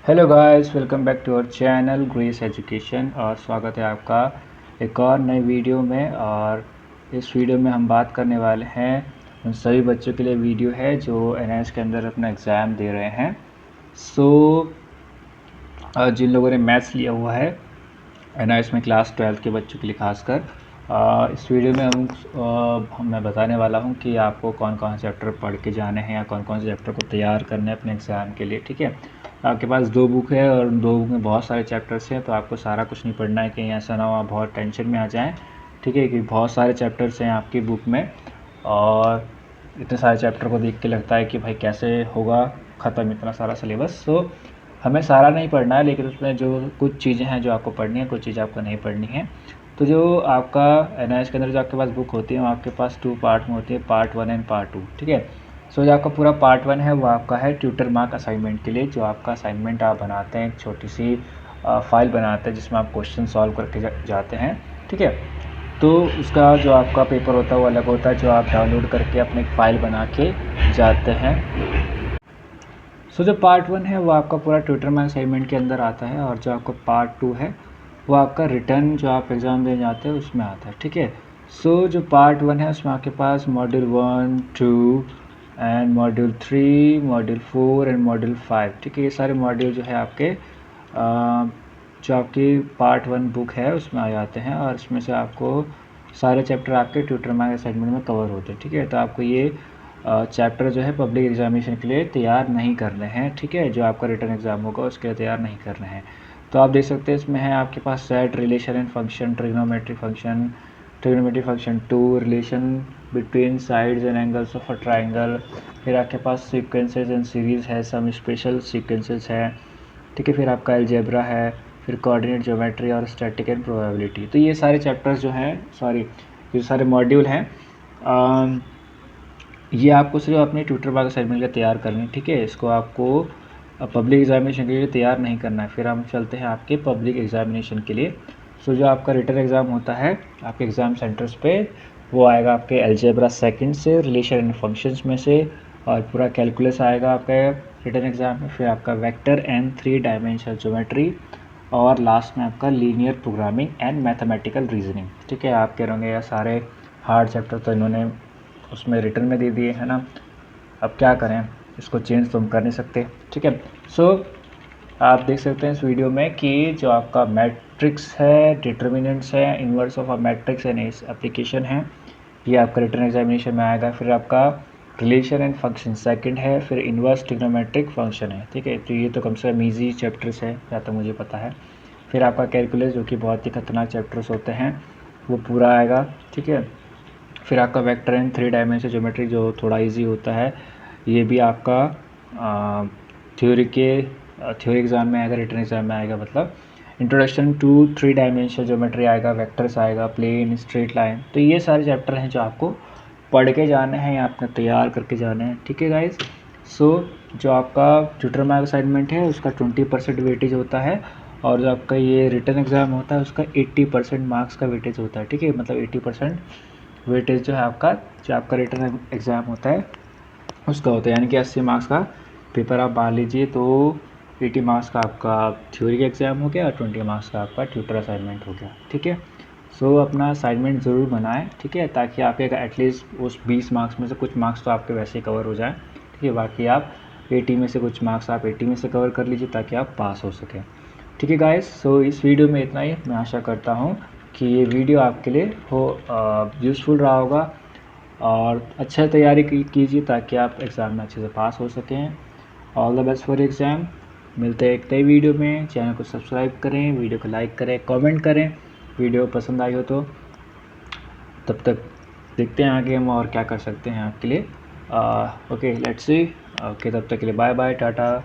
Hello guys, welcome back to our channel Grace Education. और स्वागत है आपका एक और नई वीडियो में। और इस वीडियो में हम बात करने वाले हैं उन सभी बच्चों के लिए वीडियो है जो एनआईएस के अंदर अपना एग्ज़ाम दे रहे हैं। जिन लोगों ने मैथ्स लिया हुआ है एनआईएस में क्लास 12 के बच्चों के लिए खासकर इस वीडियो में मैं बताने वाला हूं कि आपको कौन कौन से चैप्टर पढ़ के जाने हैं या कौन कौन से चैप्टर को तैयार करना है अपने एग्ज़ाम के लिए। ठीक है, आपके पास 2 बुक है और 2 बुक में बहुत सारे चैप्टर्स हैं, तो आपको सारा कुछ नहीं पढ़ना है। कहीं ऐसा ना हो आप बहुत टेंशन में आ जाएँ। ठीक है, कि बहुत सारे चैप्टर्स हैं आपकी बुक में और इतने सारे चैप्टर को देख के लगता है कि भाई कैसे होगा ख़त्म इतना सारा सिलेबस। हमें सारा नहीं पढ़ना है, लेकिन उसमें जो कुछ चीज़ें हैं जो आपको पढ़नी है, कुछ चीज़ें आपको नहीं पढ़नी है। तो जो आपका एनआईएस के अंदर जो आपके पास बुक होती है वो आपके पास 2 पार्ट में होती है, पार्ट 1 एंड पार्ट 2। ठीक है, जो आपका पूरा पार्ट 1 है वो आपका है ट्यूटर मार्क असाइनमेंट के लिए। जो आपका असाइनमेंट आप बनाते हैं, एक छोटी सी फाइल बनाते हैं जिसमें आप क्वेश्चन सॉल्व करके जाते हैं। ठीक है, तो उसका जो आपका पेपर होता है वो अलग होता है, जो आप डाउनलोड करके अपने एक फ़ाइल बना के जाते हैं। जो पार्ट 1 है वो आपका पूरा ट्यूटर मार्क असाइनमेंट के अंदर आता है, और जो आपका पार्ट 2 है वो आपका रिटर्न जो आप एग्ज़ाम देने जाते हैं उसमें आता है। ठीक है, जो पार्ट 1 है उसमें आपके पास module 1, 2 and module 3, module 4 and module 5। ठीक है, ये सारे मॉड्यूल जो है आपके जो आपकी पार्ट 1 बुक है उसमें आ जाते हैं, और इसमें से आपको सारे चैप्टर आपके ट्यूटर मार्क असाइनमेंट में कवर होते हैं। ठीक है, तो आपको ये चैप्टर जो है पब्लिक एग्जामिनेशन के लिए तैयार नहीं करने हैं। ठीक है, जो आपका रिटर्न एग्ज़ाम होगा उसके लिए तैयार नहीं करने हैं। तो आप देख सकते हैं इसमें है आपके पास set, relation and function, trigonometry function 2, relation between sides and angles of a triangle. फिर आपके पास सीक्वेंसेस एंड सीरीज़ है, सम स्पेशल सीक्वेंसेस है। ठीक है, फिर आपका अलजेब्रा है, फिर कोऑर्डिनेट ज्योमेट्री और स्टैटिक एंड प्रोबेबिलिटी। तो ये सारे चैप्टर्स जो हैं, ये सारे मॉड्यूल हैं, ये आपको सिर्फ अपने ट्यूटर मार्क असाइनमेंट का तैयार करनी है। ठीक है, इसको आपको पब्लिक एग्जामिनेशन के लिए तैयार नहीं करना है। फिर हम चलते हैं आपके पब्लिक एग्जामिनेशन के लिए। जो आपका रिटन एग्ज़ाम होता है आपके एग्ज़ाम सेंटर्स पे, वो आएगा आपके अलजेब्रा सेकंड से, रिलेशन एंड फंक्शंस में से, और पूरा कैलकुलस आएगा आपका रिटन एग्ज़ाम में। फिर आपका वेक्टर एंड 3 डायमेंशनल ज्योमेट्री, और लास्ट में आपका linear programming and mathematical reasoning. ठीक है, आप कह रहे यार सारे हार्ड चैप्टर तो इन्होंने उसमें रिटर्न में दे दिए है ना, अब क्या करें, इसको चेंज तो हम कर नहीं सकते। ठीक है, आप देख सकते हैं इस वीडियो में कि जो आपका मैट्रिक्स है, डिटर्मिनेंट्स है, inverse of a matrix and इस एप्लीकेशन है, ये आपका रिटर्न एग्जामिनेशन में आएगा। फिर आपका रिलेशन एंड फंक्शन सेकंड है, फिर इन्वर्स ट्रिग्नोमेट्रिक फंक्शन है। ठीक है, तो ये तो कम से कम ईजी चैप्टर्स है या तो मुझे पता है। फिर आपका कैलकुलस जो कि बहुत ही खतरनाक चैप्टर्स होते हैं वो पूरा आएगा। ठीक है, फिर आपका वेक्टर एंड 3 डायमेंशनल ज्योमेट्री जो थोड़ा इजी होता है, ये भी आपका थ्योरी एग्ज़ाम में आएगा, रिटर्न एग्ज़ाम में आएगा। मतलब इंट्रोडक्शन टू 3 डायमेंशनल ज्योमेट्री आएगा, वेक्टर्स आएगा, प्लेन, स्ट्रेट लाइन। तो ये सारे चैप्टर हैं जो आपको पढ़ के जाने हैं या आपने तैयार करके जाने हैं। ठीक है गाइज, जो आपका ट्यूटर मार्क असाइनमेंट है उसका 20% वेटेज होता है, और जो आपका ये रिटर्न एग्ज़ाम होता है उसका 80% मार्क्स का वेटेज होता है। ठीक है, मतलब 80% वेटेज जो है आपका, जो आपका रिटर्न एग्ज़ाम होता है उसका होता है। यानी कि 80 मार्क्स का पेपर आप मान लीजिए, तो 80 मार्क्स का आपका थ्योरी का एग्ज़ाम हो गया और 20 मार्क्स का आपका ट्यूटर असाइनमेंट हो गया। ठीक है, अपना असाइनमेंट ज़रूर बनाएं। ठीक है, ताकि आपके एटलीस्ट उस 20 मार्क्स में से कुछ मार्क्स तो आपके वैसे ही कवर हो जाएं। ठीक है, बाकी आप 80 में से कुछ मार्क्स आप 80 में से कवर कर लीजिए ताकि आप पास हो सकें। ठीक है गाइस, इस वीडियो में इतना ही। मैं आशा करता हूँ कि ये वीडियो आपके लिए यूज़फुल रहा होगा, और अच्छा तैयारी कीजिए ताकि आप एग्ज़ाम में अच्छे से पास हो सकें। All the best for exam. मिलते हैं एक नई वीडियो में। चैनल को सब्सक्राइब करें, वीडियो को लाइक करें, कमेंट करें वीडियो पसंद आई हो तो। तब तक देखते हैं आगे हम और क्या कर सकते हैं आपके लिए। Okay, let's see. ओके, तब तक के लिए बाय बाय, टाटा।